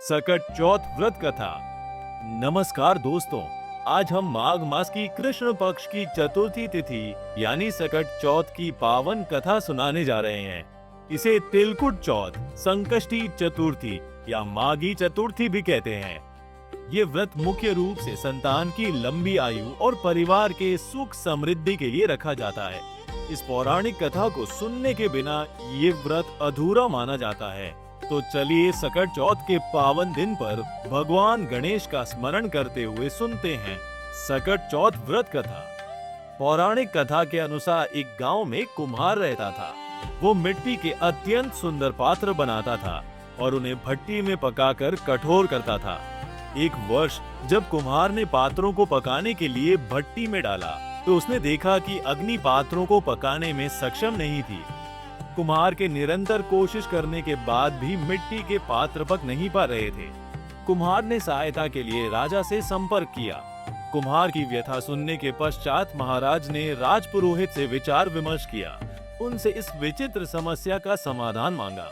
सकट चौथ व्रत कथा। नमस्कार दोस्तों, आज हम माघ मास की कृष्ण पक्ष की चतुर्थी तिथि यानी सकट चौथ की पावन कथा सुनाने जा रहे हैं। इसे तिलकुट चौथ, संकष्टी चतुर्थी या माघी चतुर्थी भी कहते हैं। ये व्रत मुख्य रूप से संतान की लंबी आयु और परिवार के सुख समृद्धि के लिए रखा जाता है। इस पौराणिक कथा को सुनने के बिना ये व्रत अधूरा माना जाता है। तो चलिए सकट चौथ के पावन दिन पर भगवान गणेश का स्मरण करते हुए सुनते हैं सकट चौथ व्रत कथा। पौराणिक कथा के अनुसार एक गांव में कुम्हार रहता था। वो मिट्टी के अत्यंत सुंदर पात्र बनाता था और उन्हें भट्टी में पकाकर कठोर करता था। एक वर्ष जब कुम्हार ने पात्रों को पकाने के लिए भट्टी में डाला तो उसने देखा कि अग्नि पात्रों को पकाने में सक्षम नहीं थी। कुम्हार के निरंतर कोशिश करने के बाद भी मिट्टी के पात्र पक नहीं पा रहे थे। कुम्हार ने सहायता के लिए राजा से संपर्क किया। कुम्हार की व्यथा सुनने के पश्चात महाराज ने राजपुरोहित से विचार विमर्श किया। उनसे इस विचित्र समस्या का समाधान मांगा।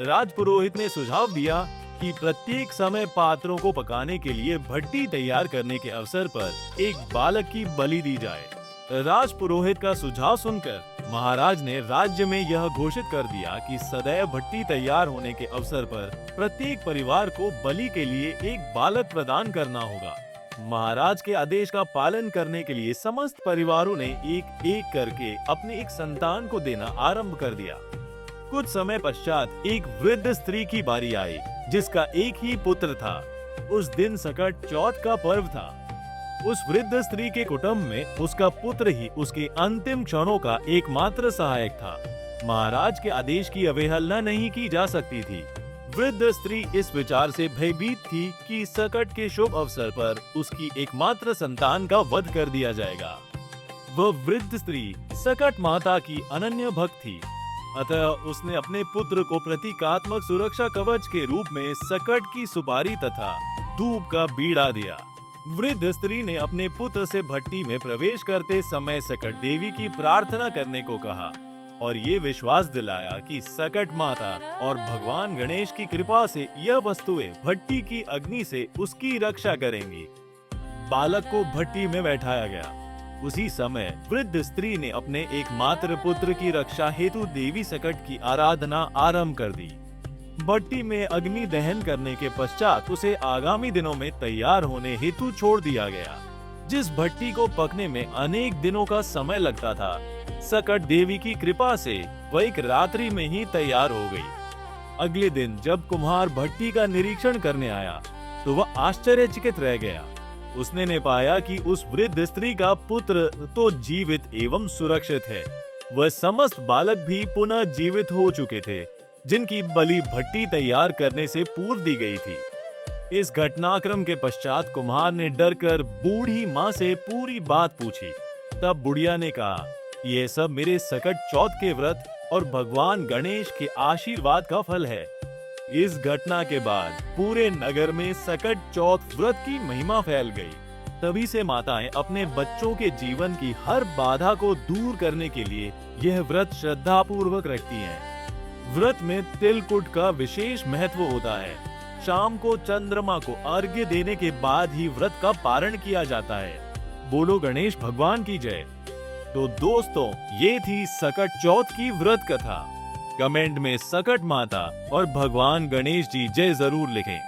राजपुरोहित ने सुझाव दिया कि प्रत्येक समय पात्रों को पकाने के लिए भट्टी तैयार करने के अवसर पर एक बालक की बलि दी जाए। राजपुरोहित का सुझाव सुनकर महाराज ने राज्य में यह घोषित कर दिया कि सदैव भट्टी तैयार होने के अवसर पर प्रत्येक परिवार को बलि के लिए एक बालक प्रदान करना होगा। महाराज के आदेश का पालन करने के लिए समस्त परिवारों ने एक एक करके अपने एक संतान को देना आरंभ कर दिया। कुछ समय पश्चात एक वृद्ध स्त्री की बारी आई जिसका एक ही पुत्र था। उस दिन सकट चौथ का पर्व था। उस वृद्ध स्त्री के कुटुंब में उसका पुत्र ही उसके अंतिम क्षणों का एकमात्र सहायक था। महाराज के आदेश की अवहेलना नहीं की जा सकती थी। वृद्ध स्त्री इस विचार से भयभीत थी कि सकट के शुभ अवसर पर उसकी एकमात्र संतान का वध कर दिया जाएगा। वह वृद्ध स्त्री सकट माता की अनन्य भक्त थी, अतः उसने अपने पुत्र को प्रतीकात्मक सुरक्षा कवच के रूप में सकट की सुपारी तथा धूप का बीड़ा दिया। वृद्ध स्त्री ने अपने पुत्र से भट्टी में प्रवेश करते समय सकट देवी की प्रार्थना करने को कहा और ये विश्वास दिलाया कि सकट माता और भगवान गणेश की कृपा से यह वस्तुएं भट्टी की अग्नि से उसकी रक्षा करेंगी। बालक को भट्टी में बैठाया गया। उसी समय वृद्ध स्त्री ने अपने एकमात्र पुत्र की रक्षा हेतु देवी सकट की आराधना आरंभ कर दी। भट्टी में अग्नि दहन करने के पश्चात उसे आगामी दिनों में तैयार होने हेतु छोड़ दिया गया। जिस भट्टी को पकने में अनेक दिनों का समय लगता था, सकट देवी की कृपा से वह एक रात्रि में ही तैयार हो गई। अगले दिन जब कुम्हार भट्टी का निरीक्षण करने आया तो वह आश्चर्यचकित रह गया। उसने ने पाया कि उस वृद्ध स्त्री का पुत्र तो जीवित एवं सुरक्षित है। वह समस्त बालक भी पुनः जीवित हो चुके थे जिनकी बलि भट्टी तैयार करने से पूर्व दी गई थी। इस घटनाक्रम के पश्चात कुम्हार ने डरकर बूढ़ी माँ से पूरी बात पूछी। तब बुढ़िया ने कहा, यह सब मेरे सकट चौथ के व्रत और भगवान गणेश के आशीर्वाद का फल है। इस घटना के बाद पूरे नगर में सकट चौथ व्रत की महिमा फैल गई। तभी से माताएं अपने बच्चों के जीवन की हर बाधा को दूर करने के लिए यह व्रत श्रद्धा पूर्वक रखती हैं। व्रत में तिलकुट का विशेष महत्व होता है। शाम को चंद्रमा को अर्घ्य देने के बाद ही व्रत का पारण किया जाता है। बोलो गणेश भगवान की जय। तो दोस्तों, ये थी सकट चौथ की व्रत कथा। कमेंट में सकट माता और भगवान गणेश जी जय जरूर लिखें।